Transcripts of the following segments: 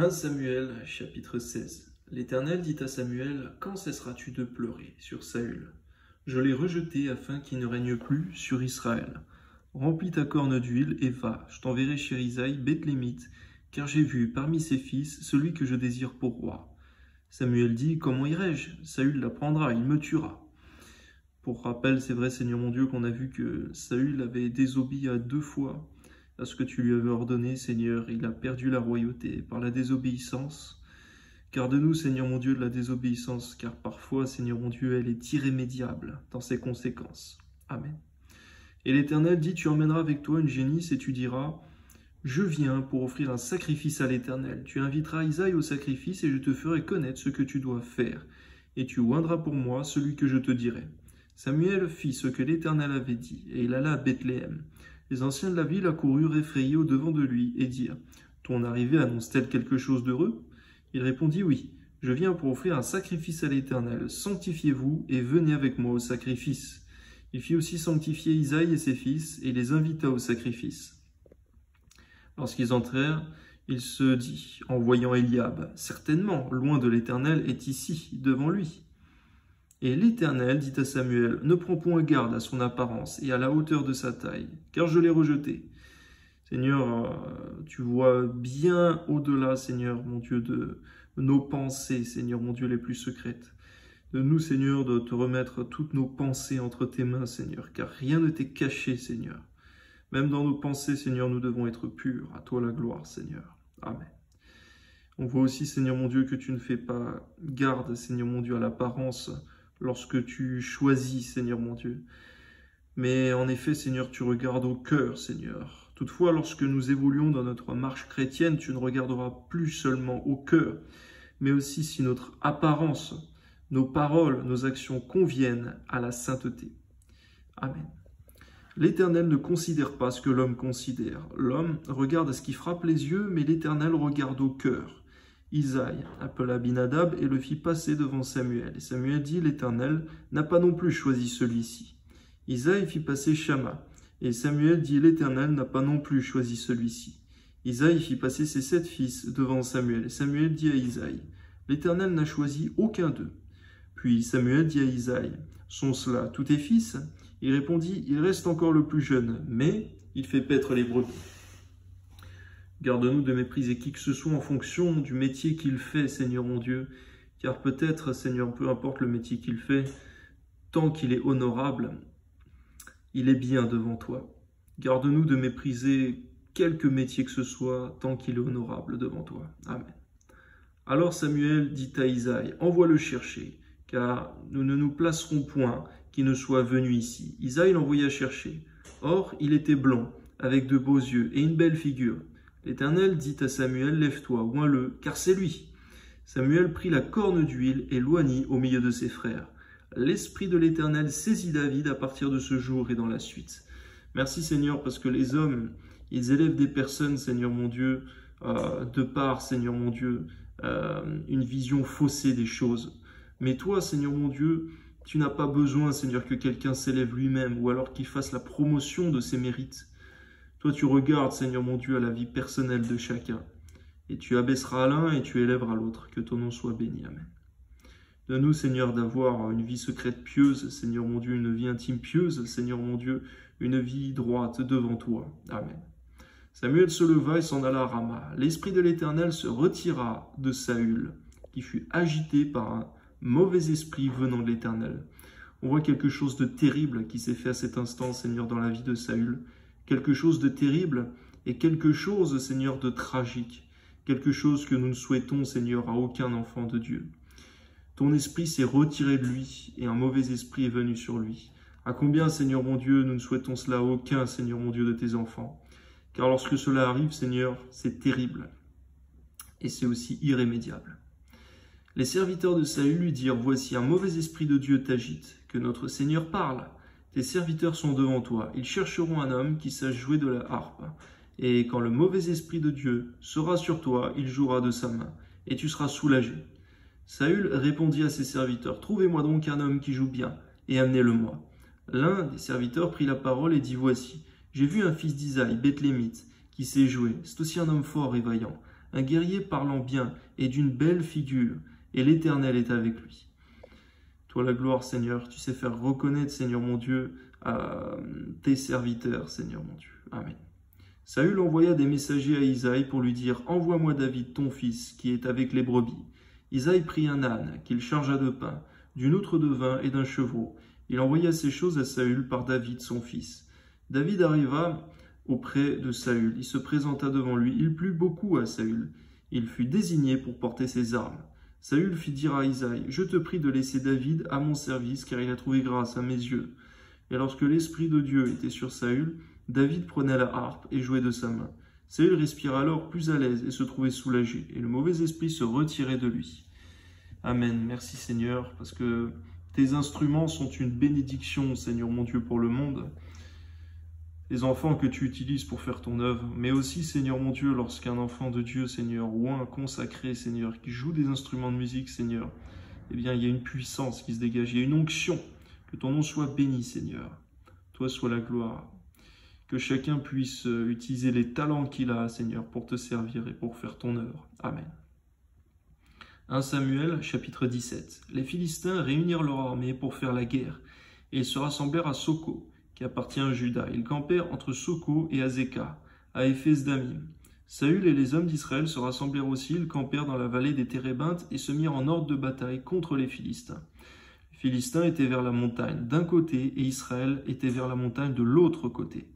1 Samuel, chapitre 16. L'Éternel dit à Samuel, « Quand cesseras-tu de pleurer sur Saül? Je l'ai rejeté afin qu'il ne règne plus sur Israël. Remplis ta corne d'huile et va, je t'enverrai chez Isaïe, Bethlémite, car j'ai vu parmi ses fils celui que je désire pour roi. » Samuel dit, « Comment irai-je? Saül l'apprendra, il me tuera. » Pour rappel, c'est vrai, Seigneur mon Dieu, qu'on a vu que Saül avait désobéi à 2 fois à ce que tu lui avais ordonné, Seigneur. Il a perdu la royauté par la désobéissance. Garde-nous, Seigneur mon Dieu, de la désobéissance, car parfois, Seigneur mon Dieu, elle est irrémédiable dans ses conséquences. Amen. Et l'Éternel dit, tu emmèneras avec toi une génisse et tu diras, je viens pour offrir un sacrifice à l'Éternel. Tu inviteras Isaïe au sacrifice et je te ferai connaître ce que tu dois faire. Et tu oindras pour moi celui que je te dirai. Samuel fit ce que l'Éternel avait dit, et il alla à Bethléem. Les anciens de la ville accoururent effrayés au-devant de lui et dirent, « Ton arrivée annonce-t-elle quelque chose d'heureux » Il répondit, « Oui, je viens pour offrir un sacrifice à l'Éternel. Sanctifiez-vous et venez avec moi au sacrifice. » Il fit aussi sanctifier Isaïe et ses fils et les invita au sacrifice. Lorsqu'ils entrèrent, il se dit, en voyant Eliab, « Certainement, loin de l'Éternel est ici, devant lui. » Et l'Éternel dit à Samuel, « Ne prends point garde à son apparence et à la hauteur de sa taille, car je l'ai rejeté. » Seigneur, tu vois bien au-delà, Seigneur, mon Dieu, de nos pensées, Seigneur, mon Dieu, les plus secrètes. De nous, Seigneur, de te remettre toutes nos pensées entre tes mains, Seigneur, car rien ne t'est caché, Seigneur. Même dans nos pensées, Seigneur, nous devons être purs. À toi la gloire, Seigneur. Amen. On voit aussi, Seigneur, mon Dieu, que tu ne fais pas garde, Seigneur, mon Dieu, à l'apparence lorsque tu choisis, Seigneur mon Dieu. Mais en effet, Seigneur, tu regardes au cœur, Seigneur. Toutefois, lorsque nous évoluons dans notre marche chrétienne, tu ne regarderas plus seulement au cœur, mais aussi si notre apparence, nos paroles, nos actions conviennent à la sainteté. Amen. L'Éternel ne considère pas ce que l'homme considère. L'homme regarde ce qui frappe les yeux, mais l'Éternel regarde au cœur. Isaïe appela Abinadab et le fit passer devant Samuel. Et Samuel dit, l'Éternel n'a pas non plus choisi celui-ci. Isaïe fit passer Shama. Et Samuel dit, l'Éternel n'a pas non plus choisi celui-ci. Isaïe fit passer ses 7 fils devant Samuel. Et Samuel dit à Isaïe, l'Éternel n'a choisi aucun d'eux. Puis Samuel dit à Isaïe, sont cela tous tes fils? Il répondit, il reste encore le plus jeune, mais il fait paître les brebis. Garde-nous de mépriser qui que ce soit en fonction du métier qu'il fait, Seigneur mon Dieu, car peut-être, Seigneur, peu importe le métier qu'il fait, tant qu'il est honorable, il est bien devant toi. Garde-nous de mépriser quelque métier que ce soit, tant qu'il est honorable devant toi. Amen. Alors Samuel dit à Isaïe, envoie-le chercher, car nous ne nous placerons point qu'il ne soit venu ici. Isaïe l'envoya chercher. Or, il était blond, avec de beaux yeux et une belle figure. L'Éternel dit à Samuel, lève-toi, oins-le, car c'est lui. Samuel prit la corne d'huile et l'oignit au milieu de ses frères. L'Esprit de l'Éternel saisit David à partir de ce jour et dans la suite. Merci Seigneur, parce que les hommes, ils élèvent des personnes, Seigneur mon Dieu, de par, Seigneur mon Dieu, une vision faussée des choses. Mais toi, Seigneur mon Dieu, tu n'as pas besoin, Seigneur, que quelqu'un s'élève lui-même ou alors qu'il fasse la promotion de ses mérites. Toi, tu regardes, Seigneur mon Dieu, à la vie personnelle de chacun. Et tu abaisseras l'un et tu élèveras l'autre. Que ton nom soit béni. Amen. Donne-nous, Seigneur, d'avoir une vie secrète pieuse, Seigneur mon Dieu, une vie intime pieuse, Seigneur mon Dieu, une vie droite devant toi. Amen. Samuel se leva et s'en alla à Rama. L'Esprit de l'Éternel se retira de Saül, qui fut agité par un mauvais esprit venant de l'Éternel. On voit quelque chose de terrible qui s'est fait à cet instant, Seigneur, dans la vie de Saül. Quelque chose de terrible et quelque chose, Seigneur, de tragique. Quelque chose que nous ne souhaitons, Seigneur, à aucun enfant de Dieu. Ton esprit s'est retiré de lui et un mauvais esprit est venu sur lui. À combien, Seigneur mon Dieu, nous ne souhaitons cela à aucun, Seigneur mon Dieu, de tes enfants. Car lorsque cela arrive, Seigneur, c'est terrible et c'est aussi irrémédiable. Les serviteurs de Saül lui dirent, voici un mauvais esprit de Dieu t'agite, que notre Seigneur parle. Tes serviteurs sont devant toi, ils chercheront un homme qui sache jouer de la harpe. Et quand le mauvais esprit de Dieu sera sur toi, il jouera de sa main, et tu seras soulagé. Saül répondit à ses serviteurs, trouvez-moi donc un homme qui joue bien, et amenez-le-moi. L'un des serviteurs prit la parole et dit, voici, j'ai vu un fils d'Isaïe, Bethlémite, qui sait jouer, c'est aussi un homme fort et vaillant. un guerrier parlant bien et d'une belle figure, et l'Éternel est avec lui. Toi la gloire, Seigneur, tu sais faire reconnaître, Seigneur mon Dieu, à tes serviteurs, Seigneur mon Dieu. Amen. Saül envoya des messagers à Isaïe pour lui dire « Envoie-moi David, ton fils, qui est avec les brebis. » Isaïe prit un âne, qu'il chargea de pain, d'une outre de vin et d'un chevreau. Il envoya ces choses à Saül par David, son fils. David arriva auprès de Saül. Il se présenta devant lui. Il plut beaucoup à Saül. Il fut désigné pour porter ses armes. Saül fit dire à Isaïe, « Je te prie de laisser David à mon service, car il a trouvé grâce à mes yeux. » Et lorsque l'Esprit de Dieu était sur Saül, David prenait la harpe et jouait de sa main. Saül respira alors plus à l'aise et se trouvait soulagé, et le mauvais esprit se retirait de lui. Amen. Merci Seigneur, parce que tes instruments sont une bénédiction, Seigneur mon Dieu, pour le monde. Les enfants que tu utilises pour faire ton œuvre, mais aussi, Seigneur mon Dieu, lorsqu'un enfant de Dieu, Seigneur, ou un consacré, Seigneur, qui joue des instruments de musique, Seigneur, eh bien, il y a une puissance qui se dégage, il y a une onction. Que ton nom soit béni, Seigneur. Toi soit la gloire. Que chacun puisse utiliser les talents qu'il a, Seigneur, pour te servir et pour faire ton œuvre. Amen. 1 Samuel, chapitre 17. Les Philistins réunirent leur armée pour faire la guerre, et ils se rassemblèrent à Soko, qui appartient à Juda. Ils campèrent entre Soko et Azekah, à Éphes-Damim. Saül et les hommes d'Israël se rassemblèrent aussi, ils campèrent dans la vallée des Térébintes et se mirent en ordre de bataille contre les Philistins. Les Philistins étaient vers la montagne d'un côté et Israël était vers la montagne de l'autre côté.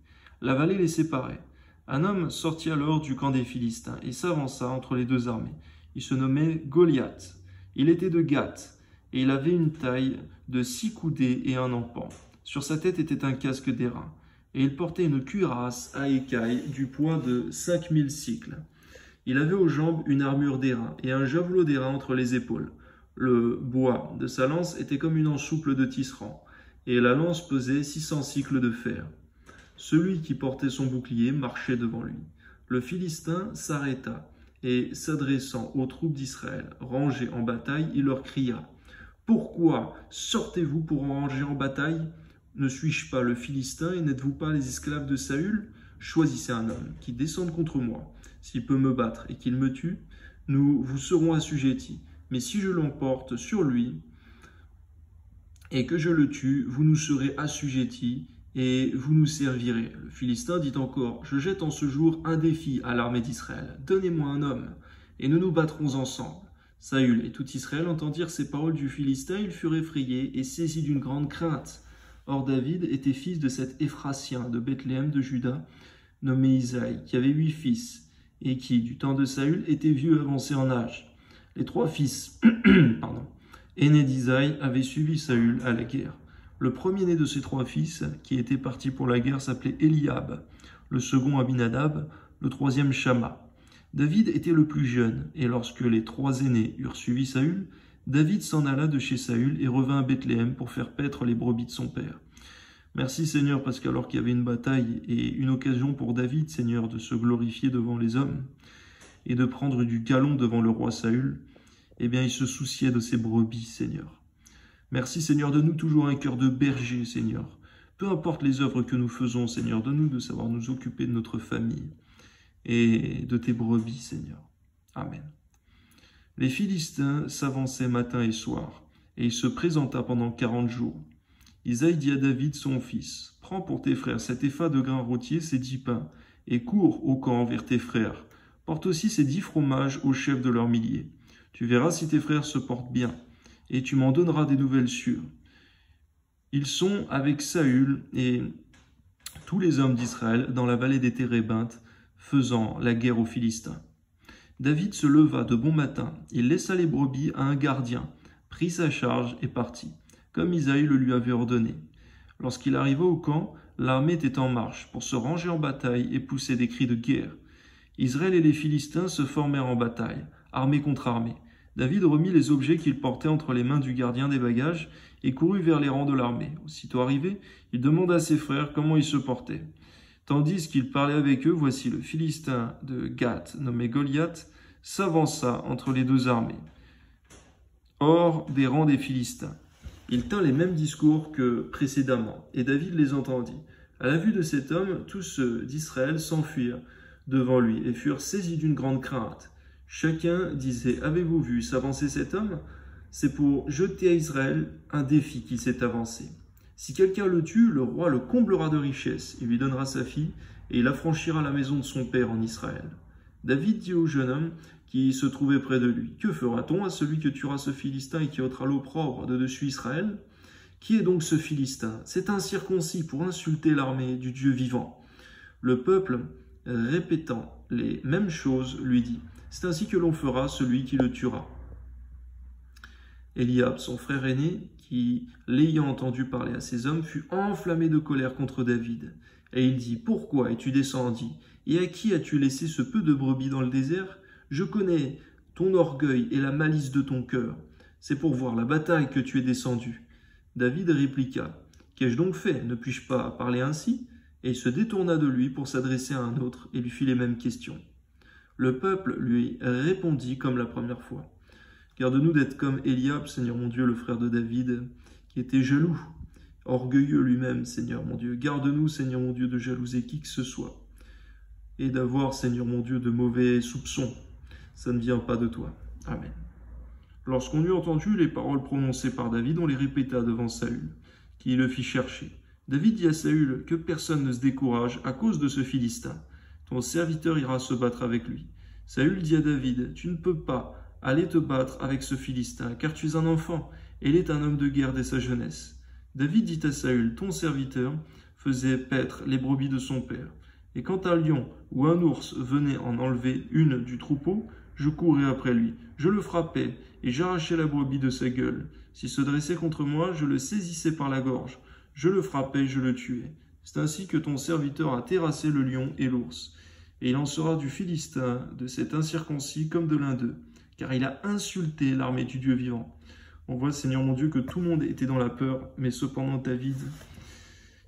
La vallée les séparait. Un homme sortit alors du camp des Philistins et s'avança entre les deux armées. Il se nommait Goliath. Il était de Gath et il avait une taille de 6 coudées et un empan. Sur sa tête était un casque d'airain et il portait une cuirasse à écailles du poids de 5000 cycles. Il avait aux jambes une armure d'airain et un javelot d'airain entre les épaules. Le bois de sa lance était comme une anse souple de tisserand et la lance pesait 600 cycles de fer. Celui qui portait son bouclier marchait devant lui. Le Philistin s'arrêta et, s'adressant aux troupes d'Israël rangées en bataille, il leur cria « Pourquoi sortez-vous pour ranger en bataille ? Ne suis-je pas le Philistin et n'êtes-vous pas les esclaves de Saül ? Choisissez un homme qui descende contre moi. S'il peut me battre et qu'il me tue, nous vous serons assujettis. Mais si je l'emporte sur lui et que je le tue, vous nous serez assujettis et vous nous servirez. » Le Philistin dit encore « Je jette en ce jour un défi à l'armée d'Israël. Donnez-moi un homme, et nous nous battrons ensemble. » Saül et tout Israël entendirent ces paroles du Philistin. Ils furent effrayés et saisis d'une grande crainte. Or David était fils de cet Éphratien de Bethléem de Juda, nommé Isaïe, qui avait 8 fils, et qui, du temps de Saül, était vieux avancé en âge. Les 3 fils aînés d'Isaïe avaient suivi Saül à la guerre. Le premier-né de ces 3 fils, qui était parti pour la guerre, s'appelait Eliab, le second Abinadab, le troisième Shama. David était le plus jeune, et lorsque les 3 aînés eurent suivi Saül, David s'en alla de chez Saül et revint à Bethléem pour faire paître les brebis de son père. Merci Seigneur, parce qu'alors qu'il y avait une bataille et une occasion pour David, Seigneur, de se glorifier devant les hommes et de prendre du galon devant le roi Saül, eh bien il se souciait de ses brebis, Seigneur. Merci Seigneur, donne-nous toujours un cœur de berger, Seigneur. Peu importe les œuvres que nous faisons, Seigneur, donne-nous de savoir nous occuper de notre famille et de tes brebis, Seigneur. Amen. Les Philistins s'avançaient matin et soir, et il se présenta pendant 40 jours. Isaïe dit à David, son fils, « Prends pour tes frères cet épha de grains rôtiers, ces 10 pains, et cours au camp vers tes frères. Porte aussi ces 10 fromages au chef de leurs milliers. Tu verras si tes frères se portent bien, et tu m'en donneras des nouvelles sûres. Ils sont avec Saül et tous les hommes d'Israël dans la vallée des Térébintes, faisant la guerre aux Philistins. » David se leva de bon matin, il laissa les brebis à un gardien, prit sa charge et partit, comme Isaïe le lui avait ordonné. Lorsqu'il arriva au camp, l'armée était en marche pour se ranger en bataille et pousser des cris de guerre. Israël et les Philistins se formèrent en bataille, armée contre armée. David remit les objets qu'il portait entre les mains du gardien des bagages et courut vers les rangs de l'armée. Aussitôt arrivé, il demanda à ses frères comment ils se portaient. Tandis qu'il parlait avec eux, voici le Philistin de Gath, nommé Goliath, s'avança entre les deux armées, hors des rangs des Philistins. Il tint les mêmes discours que précédemment, et David les entendit. À la vue de cet homme, tous ceux d'Israël s'enfuirent devant lui et furent saisis d'une grande crainte. Chacun disait « Avez-vous vu s'avancer cet homme ?» C'est pour jeter à Israël un défi qu'il s'est avancé. Si quelqu'un le tue, le roi le comblera de richesses, il lui donnera sa fille, et il affranchira la maison de son père en Israël. David dit au jeune homme qui se trouvait près de lui, « Que fera-t-on à celui que tuera ce Philistin et qui ôtera l'opprobre de dessus Israël ?» Qui est donc ce Philistin? C'est un circoncis pour insulter l'armée du Dieu vivant. Le peuple, répétant les mêmes choses, lui dit, « C'est ainsi que l'on fera celui qui le tuera. » Eliab, son frère aîné, qui, l'ayant entendu parler à ces hommes, fut enflammé de colère contre David. Et il dit, « Pourquoi es-tu descendu? Et à qui as-tu laissé ce peu de brebis dans le désert? Je connais ton orgueil et la malice de ton cœur. C'est pour voir la bataille que tu es descendu. » David répliqua, « Qu'ai-je donc fait? Ne puis-je pas parler ainsi ?» Et il se détourna de lui pour s'adresser à un autre et lui fit les mêmes questions. Le peuple lui répondit comme la première fois. Garde-nous d'être comme Eliab, Seigneur mon Dieu, le frère de David, qui était jaloux, orgueilleux lui-même, Seigneur mon Dieu. Garde-nous, Seigneur mon Dieu, de jalouser qui que ce soit, et d'avoir, Seigneur mon Dieu, de mauvais soupçons. Ça ne vient pas de toi. Amen. Lorsqu'on eut entendu les paroles prononcées par David, on les répéta devant Saül, qui le fit chercher. David dit à Saül que personne ne se décourage à cause de ce Philistin. Ton serviteur ira se battre avec lui. Saül dit à David, tu ne peux pas aller te battre avec ce Philistin, car tu es un enfant, et il est un homme de guerre dès sa jeunesse. David dit à Saül, ton serviteur faisait paître les brebis de son père. Et quand un lion ou un ours venait en enlever une du troupeau, je courais après lui. Je le frappais et j'arrachais la brebis de sa gueule. S'il se dressait contre moi, je le saisissais par la gorge. Je le frappais, je le tuais. C'est ainsi que ton serviteur a terrassé le lion et l'ours. Et il en sera du Philistin, de cet incirconcis comme de l'un d'eux, car il a insulté l'armée du Dieu vivant. On voit, Seigneur mon Dieu, que tout le monde était dans la peur, mais cependant David,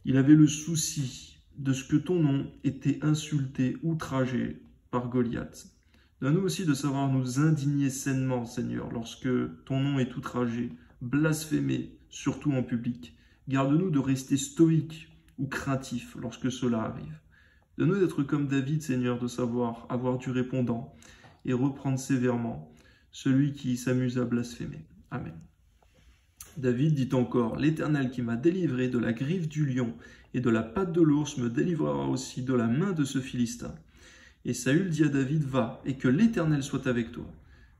il avait le souci de ce que ton nom était insulté, outragé par Goliath. Donne-nous aussi de savoir nous indigner sainement, Seigneur, lorsque ton nom est outragé, blasphémé, surtout en public. Garde-nous de rester stoïques ou craintifs lorsque cela arrive. Donne-nous d'être comme David, Seigneur, de savoir avoir du répondant et reprendre sévèrement celui qui s'amuse à blasphémer. Amen. David dit encore, « L'Éternel qui m'a délivré de la griffe du lion et de la patte de l'ours me délivrera aussi de la main de ce Philistin. » Et Saül dit à David, « Va, et que l'Éternel soit avec toi. »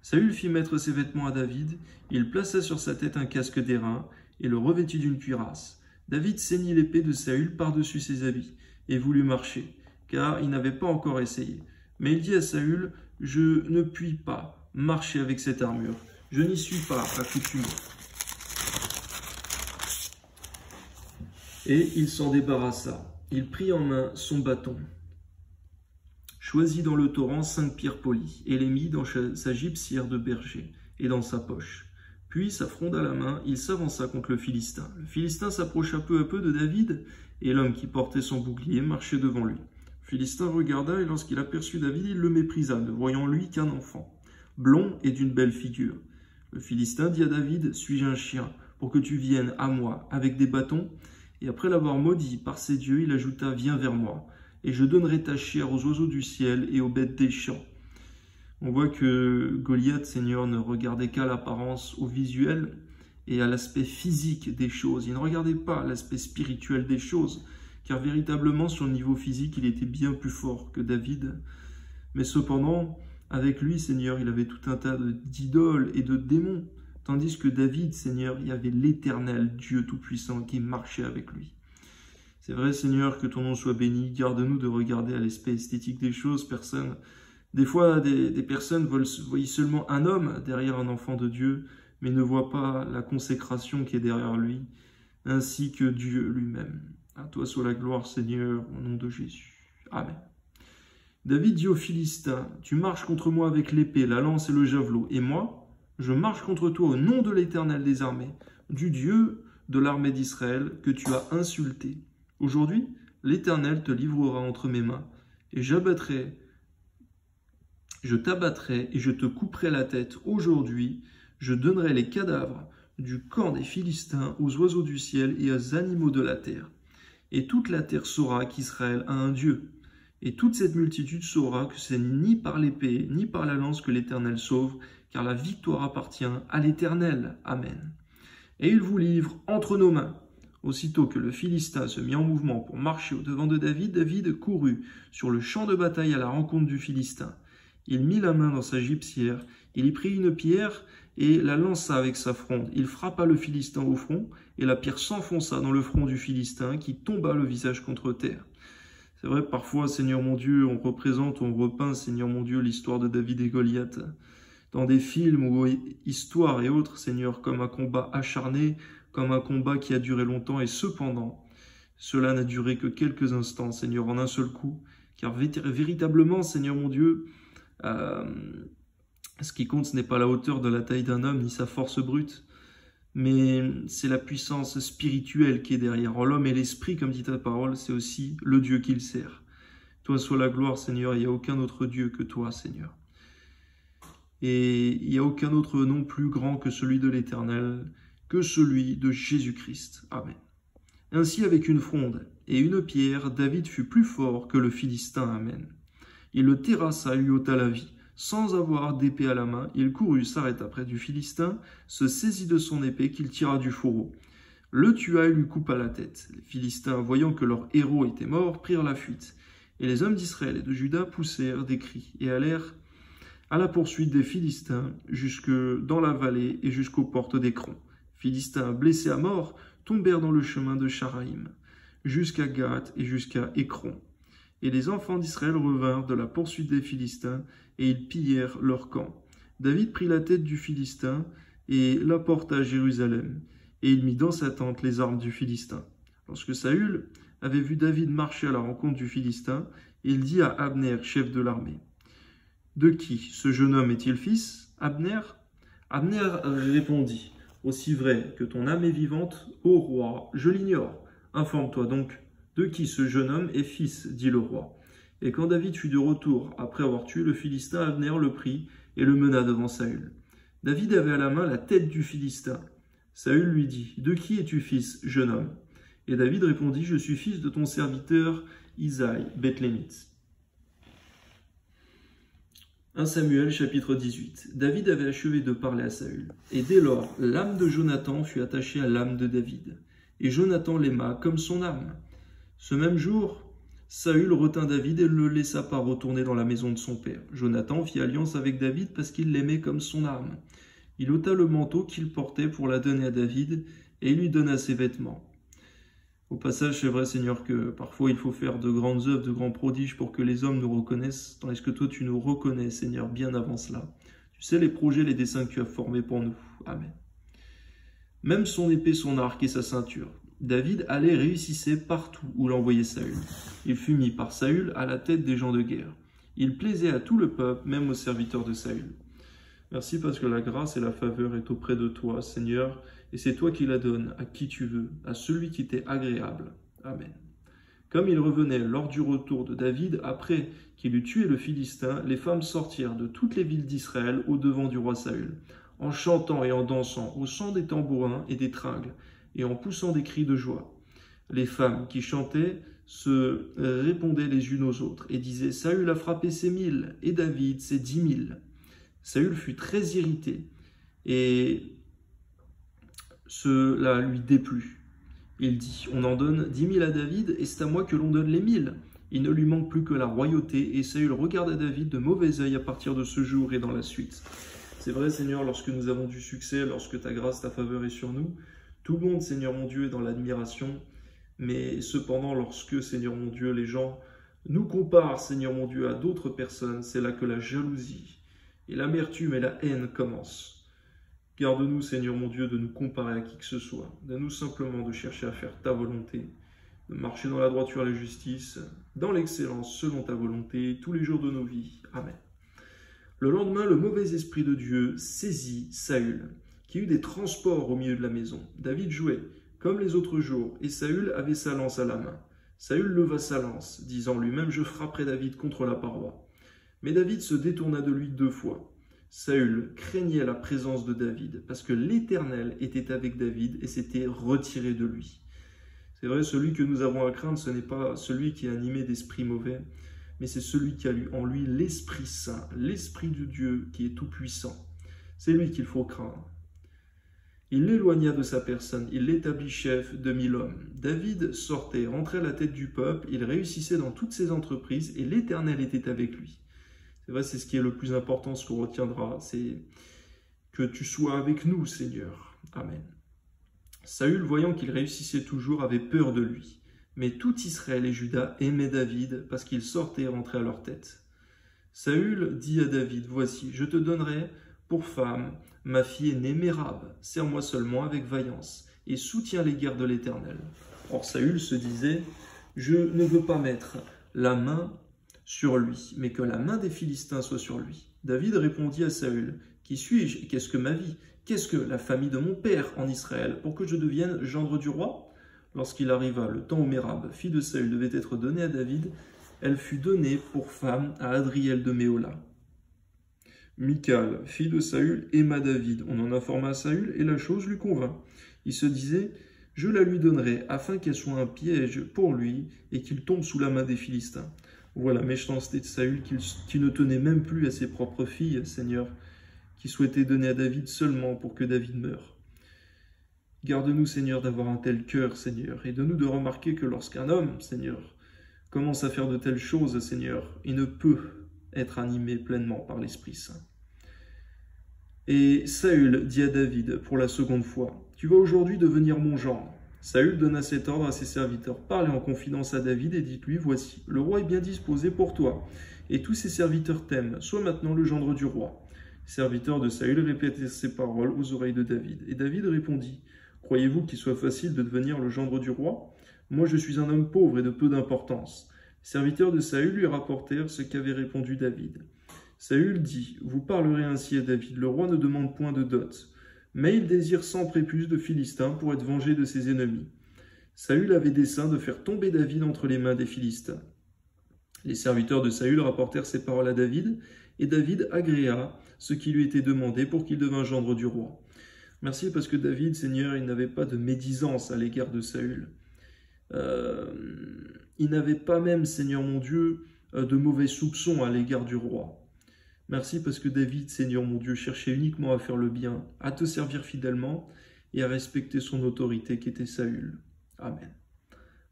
Saül fit mettre ses vêtements à David, il plaça sur sa tête un casque d'airain et le revêtit d'une cuirasse. David ceignit l'épée de Saül par-dessus ses habits et voulut marcher, car il n'avait pas encore essayé. Mais il dit à Saül, « Je ne puis pas marcher avec cette armure, je n'y suis pas accoutumé. » Et il s'en débarrassa. Il prit en main son bâton, choisit dans le torrent 5 pierres polies, et les mit dans sa gibecière de berger et dans sa poche. Puis, sa fronde à la main, il s'avança contre le Philistin. Le Philistin s'approcha peu à peu de David, et l'homme qui portait son bouclier marchait devant lui. Le Philistin regarda, et lorsqu'il aperçut David, il le méprisa, ne voyant lui qu'un enfant, blond et d'une belle figure. Le Philistin dit à David, « Suis-je un chien, pour que tu viennes à moi avec des bâtons ?» Et après l'avoir maudit par ses dieux, il ajouta, « Viens vers moi, et je donnerai ta chair aux oiseaux du ciel et aux bêtes des champs. » On voit que Goliath, Seigneur, ne regardait qu'à l'apparence, au visuel et à l'aspect physique des choses. Il ne regardait pas l'aspect spirituel des choses, car véritablement, sur le niveau physique, il était bien plus fort que David. Mais cependant, avec lui, Seigneur, il avait tout un tas d'idoles et de démons, tandis que David, Seigneur, il y avait l'Éternel, Dieu Tout-Puissant, qui marchait avec lui. C'est vrai, Seigneur, que ton nom soit béni. Garde-nous de regarder à l'aspect esthétique des choses. Des fois, des personnes voient seulement un homme derrière un enfant de Dieu, mais ne voient pas la consécration qui est derrière lui, ainsi que Dieu lui-même. À toi soit la gloire, Seigneur, au nom de Jésus. Amen. David dit aux Philistins, « Tu marches contre moi avec l'épée, la lance et le javelot, et moi, je marche contre toi au nom de l'Éternel des armées, du Dieu de l'armée d'Israël que tu as insulté. Aujourd'hui, l'Éternel te livrera entre mes mains, et je t'abattrai et je te couperai la tête. Aujourd'hui, je donnerai les cadavres du camp des Philistins aux oiseaux du ciel et aux animaux de la terre. Et toute la terre saura qu'Israël a un Dieu. Et toute cette multitude saura que c'est ni par l'épée, ni par la lance que l'Éternel sauve, car la victoire appartient à l'Éternel. Amen. Et il vous livre entre nos mains. Aussitôt que le Philistin se mit en mouvement pour marcher au-devant de David, David courut sur le champ de bataille à la rencontre du Philistin. Il mit la main dans sa gibecière, il y prit une pierre et la lança avec sa fronde. Il frappa le Philistin au front, et la pierre s'enfonça dans le front du Philistin, qui tomba le visage contre terre. C'est vrai, parfois, Seigneur mon Dieu, on représente, on repeint, Seigneur mon Dieu, l'histoire de David et Goliath dans des films ou histoires et autres, Seigneur, comme un combat acharné, comme un combat qui a duré longtemps, et cependant, cela n'a duré que quelques instants, Seigneur, en un seul coup, car véritablement, Seigneur mon Dieu, ce qui compte, ce n'est pas la hauteur de la taille d'un homme, ni sa force brute, mais c'est la puissance spirituelle qui est derrière. En l'homme et l'esprit, comme dit ta parole, c'est aussi le Dieu qu'il sert. Toi soit la gloire, Seigneur, il n'y a aucun autre Dieu que toi, Seigneur. Et il n'y a aucun autre nom plus grand que celui de l'Éternel, que celui de Jésus-Christ. Amen. Ainsi, avec une fronde et une pierre, David fut plus fort que le Philistin. Amen. Il le terrassa et lui ôta la vie. Sans avoir d'épée à la main, il courut, s'arrêta près du Philistin, se saisit de son épée qu'il tira du fourreau. Le tua et lui coupa la tête. Les Philistins, voyant que leur héros était mort, prirent la fuite. Et les hommes d'Israël et de Juda poussèrent des cris et allèrent à la poursuite des Philistins jusque dans la vallée et jusqu'aux portes d'Écron. Philistins, blessés à mort, tombèrent dans le chemin de Charaïm, jusqu'à Gath et jusqu'à Écron. Et les enfants d'Israël revinrent de la poursuite des Philistins, et ils pillèrent leur camp. David prit la tête du Philistin et la porta à Jérusalem, et il mit dans sa tente les armes du Philistin. Lorsque Saül avait vu David marcher à la rencontre du Philistin, il dit à Abner, chef de l'armée, « De qui ce jeune homme est-il fils, Abner ?» Abner répondit, « Aussi vrai que ton âme est vivante, ô roi, je l'ignore. Informe-toi donc, de qui ce jeune homme est fils, dit le roi. » Et quand David fut de retour, après avoir tué le Philistin, Abner le prit et le mena devant Saül. David avait à la main la tête du Philistin. Saül lui dit, « De qui es-tu fils, jeune homme ?» Et David répondit, « Je suis fils de ton serviteur Isaïe, Bethlémite. » 1 Samuel chapitre 18. David avait achevé de parler à Saül. Et dès lors, l'âme de Jonathan fut attachée à l'âme de David. Et Jonathan l'aima comme son âme. Ce même jour, Saül retint David et ne le laissa pas retourner dans la maison de son père. Jonathan fit alliance avec David parce qu'il l'aimait comme son âme. Il ôta le manteau qu'il portait pour la donner à David et il lui donna ses vêtements. Au passage, c'est vrai, Seigneur, que parfois il faut faire de grandes œuvres, de grands prodiges pour que les hommes nous reconnaissent, tandis que toi tu nous reconnais, Seigneur, bien avant cela. Tu sais les projets, les desseins que tu as formés pour nous. Amen. Même son épée, son arc et sa ceinture. David allait et réussissait partout où l'envoyait Saül. Il fut mis par Saül à la tête des gens de guerre. Il plaisait à tout le peuple, même aux serviteurs de Saül. Merci parce que la grâce et la faveur est auprès de toi, Seigneur, et c'est toi qui la donnes à qui tu veux, à celui qui t'est agréable. Amen. Comme il revenait lors du retour de David, après qu'il eut tué le Philistin, les femmes sortirent de toutes les villes d'Israël au-devant du roi Saül, en chantant et en dansant, au son des tambourins et des tringles, et en poussant des cris de joie. Les femmes qui chantaient se répondaient les unes aux autres, et disaient « Saül a frappé ses 1000, et David ses 10 000. » Saül fut très irrité, et cela lui déplut. Il dit, on en donne 10 000 à David, et c'est à moi que l'on donne les 1000. Il ne lui manque plus que la royauté, et Saül regarda David de mauvais œil à partir de ce jour et dans la suite. C'est vrai, Seigneur, lorsque nous avons du succès, lorsque ta grâce, ta faveur est sur nous, tout le monde, Seigneur mon Dieu, est dans l'admiration, mais cependant, lorsque, Seigneur mon Dieu, les gens nous comparent, Seigneur mon Dieu, à d'autres personnes, c'est là que la jalousie et l'amertume et la haine commencent. Garde-nous, Seigneur mon Dieu, de nous comparer à qui que ce soit. Donne-nous simplement de chercher à faire ta volonté, de marcher dans la droiture et la justice, dans l'excellence selon ta volonté, tous les jours de nos vies. Amen. Le lendemain, le mauvais esprit de Dieu saisit Saül, qui eut des transports au milieu de la maison. David jouait, comme les autres jours, et Saül avait sa lance à la main. Saül leva sa lance, disant lui-même « Je frapperai David contre la paroi ». Mais David se détourna de lui 2 fois. Saül craignait la présence de David, parce que l'Éternel était avec David et s'était retiré de lui. C'est vrai, celui que nous avons à craindre, ce n'est pas celui qui est animé d'esprits mauvais, mais c'est celui qui a en lui l'Esprit Saint, l'Esprit de Dieu qui est tout-puissant. C'est lui qu'il faut craindre. Il l'éloigna de sa personne, il l'établit chef de 1000 hommes. David sortait, rentrait à la tête du peuple, il réussissait dans toutes ses entreprises et l'Éternel était avec lui. C'est vrai, c'est ce qui est le plus important, ce qu'on retiendra, c'est que tu sois avec nous, Seigneur. Amen. Saül, voyant qu'il réussissait toujours, avait peur de lui. Mais tout Israël et Juda aimaient David parce qu'il sortait et rentrait à leur tête. Saül dit à David, « Voici, je te donnerai pour femme ma fille aînée Mérab. Sers-moi seulement avec vaillance et soutiens les guerres de l'Éternel. » Or Saül se disait, « Je ne veux pas mettre la main sur lui, mais que la main des Philistins soit sur lui. » David répondit à Saül, « Qui suis-je et qu'est-ce que ma vie? Qu'est-ce que la famille de mon père en Israël pour que je devienne gendre du roi ?» Lorsqu'il arriva le temps où Mérab, fille de Saül, devait être donnée à David, elle fut donnée pour femme à Adriel de Méhola. Michal, fille de Saül, aima David. On en informa Saül et la chose lui convint. Il se disait, « Je la lui donnerai afin qu'elle soit un piège pour lui et qu'il tombe sous la main des Philistins. » Voilà la méchanceté de Saül qui ne tenait même plus à ses propres filles, Seigneur, qui souhaitait donner à David seulement pour que David meure. Garde-nous, Seigneur, d'avoir un tel cœur, Seigneur, et donne-nous de remarquer que lorsqu'un homme, Seigneur, commence à faire de telles choses, Seigneur, il ne peut être animé pleinement par l'Esprit Saint. Et Saül dit à David pour la seconde fois, « Tu vas aujourd'hui devenir mon gendre. » Saül donna cet ordre à ses serviteurs, « Parlez en confidence à David et dites-lui, voici, le roi est bien disposé pour toi, et tous ses serviteurs t'aiment, sois maintenant le gendre du roi. » Les serviteurs de Saül répétaient ces paroles aux oreilles de David. Et David répondit, « Croyez-vous qu'il soit facile de devenir le gendre du roi? Moi je suis un homme pauvre et de peu d'importance. » Les serviteurs de Saül lui rapportèrent ce qu'avait répondu David. Saül dit, « Vous parlerez ainsi à David, le roi ne demande point de dot, mais il désire 100 prépuces de Philistins pour être vengé de ses ennemis. » Saül avait dessein de faire tomber David entre les mains des Philistins. Les serviteurs de Saül rapportèrent ces paroles à David, et David agréa ce qui lui était demandé pour qu'il devînt gendre du roi. Merci parce que David, Seigneur, il n'avait pas de médisance à l'égard de Saül. Il n'avait pas même, Seigneur mon Dieu, de mauvais soupçons à l'égard du roi. Merci parce que David, Seigneur mon Dieu, cherchait uniquement à faire le bien, à te servir fidèlement et à respecter son autorité qui était Saül. Amen.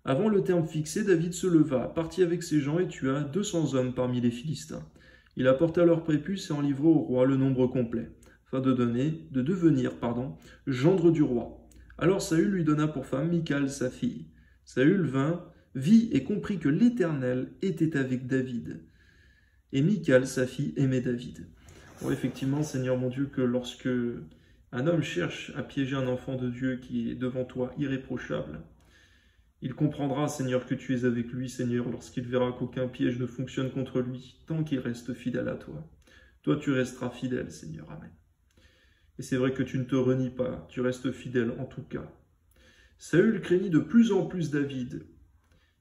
Avant le terme fixé, David se leva, partit avec ses gens et tua 200 hommes parmi les Philistins. Il apporta leurs prépuces et en livra au roi le nombre complet, afin de devenir gendre du roi. Alors Saül lui donna pour femme Michal, sa fille. Saül vit et comprit que l'Éternel était avec David. Et Michal, sa fille, aimait David. Bon, effectivement, Seigneur mon Dieu, que lorsque un homme cherche à piéger un enfant de Dieu qui est devant toi irréprochable, il comprendra, Seigneur, que tu es avec lui, Seigneur, lorsqu'il verra qu'aucun piège ne fonctionne contre lui, tant qu'il reste fidèle à toi. Toi, tu resteras fidèle, Seigneur. Amen. Et c'est vrai que tu ne te renies pas, tu restes fidèle en tout cas. Saül craignit de plus en plus David.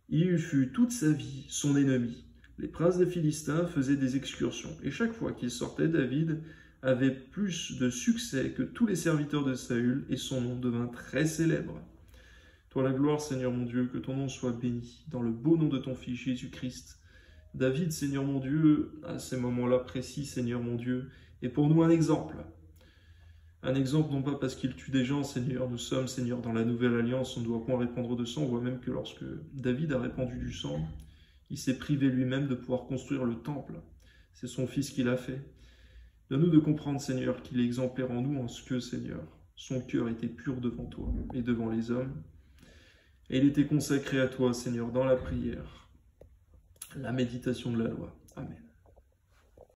Il fut toute sa vie son ennemi. Les princes des Philistins faisaient des excursions, et chaque fois qu'il sortait, David avait plus de succès que tous les serviteurs de Saül, et son nom devint très célèbre. Toi la gloire, Seigneur mon Dieu, que ton nom soit béni, dans le beau nom de ton Fils Jésus-Christ. David, Seigneur mon Dieu, à ces moments-là précis, Seigneur mon Dieu, est pour nous un exemple. Un exemple non pas parce qu'il tue des gens, Seigneur, nous sommes, Seigneur, dans la nouvelle alliance, on ne doit point répandre de sang. On voit même que lorsque David a répandu du sang, il s'est privé lui-même de pouvoir construire le temple. C'est son fils qui l'a fait. Donne-nous de comprendre, Seigneur, qu'il est exemplaire en nous en ce que, Seigneur, son cœur était pur devant toi et devant les hommes. Et il était consacré à toi, Seigneur, dans la prière, la méditation de la loi. Amen.